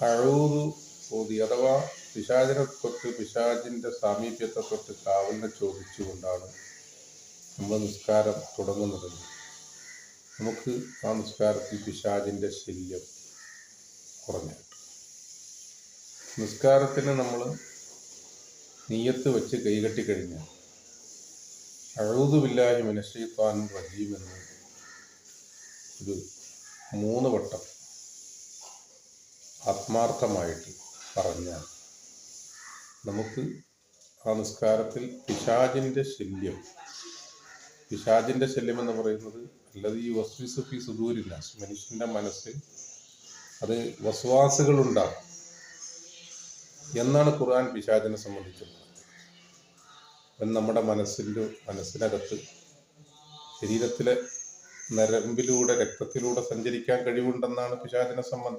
അഴൂതു ഓതി അഥവാ പിശാചിനെ തൊട്ട് പിശാചിന്റെ സാമീപ്യത്തെ തൊട്ട് കാവലിനെ ചോദിച്ചുകൊണ്ടാണ് നമ്മൾ നിസ്കാരം തുടങ്ങുന്നത്. നമുക്ക് ആ നിസ്കാരത്തിൽ പിശാചിന്റെ ശല്യം കുറഞ്ഞു കിട്ടും. നിസ്കാരത്തിന് നമ്മൾ നിയ്യത്ത് വെച്ച് കൈകെട്ടിക്കഴിഞ്ഞാൽ അഊദു ബില്ലാഹി മിനശ് ശൈത്വാനിർ റജീം എന്ന് ഒരു 3 വട്ടം ആത്മാർത്ഥമായിട്ട് പറഞ്ഞാൽ നമുക്ക് ആ നിസ്കാരത്തിൽ പിശാചിന്റെ ശല്യം എന്ന് പറയുന്നത് അല്ലാതെ ഈ വസ്വിസ് ഫി സുദൂരില്ല, മനുഷ്യന്റെ മനസ്സിൽ അത് വസ്വാസുകൾ ഉണ്ടാകും എന്നാണ് ഖുർആൻ പിശാചിനെ സംബന്ധിച്ചുള്ളത്. നമ്മുടെ മനസ്സിനകത്ത് ശരീരത്തിലെ നരമ്പിലൂടെ രക്തത്തിലൂടെ സഞ്ചരിക്കാൻ കഴിവുണ്ടെന്നാണ് പിശാചിനെ സംബന്ധിച്ച്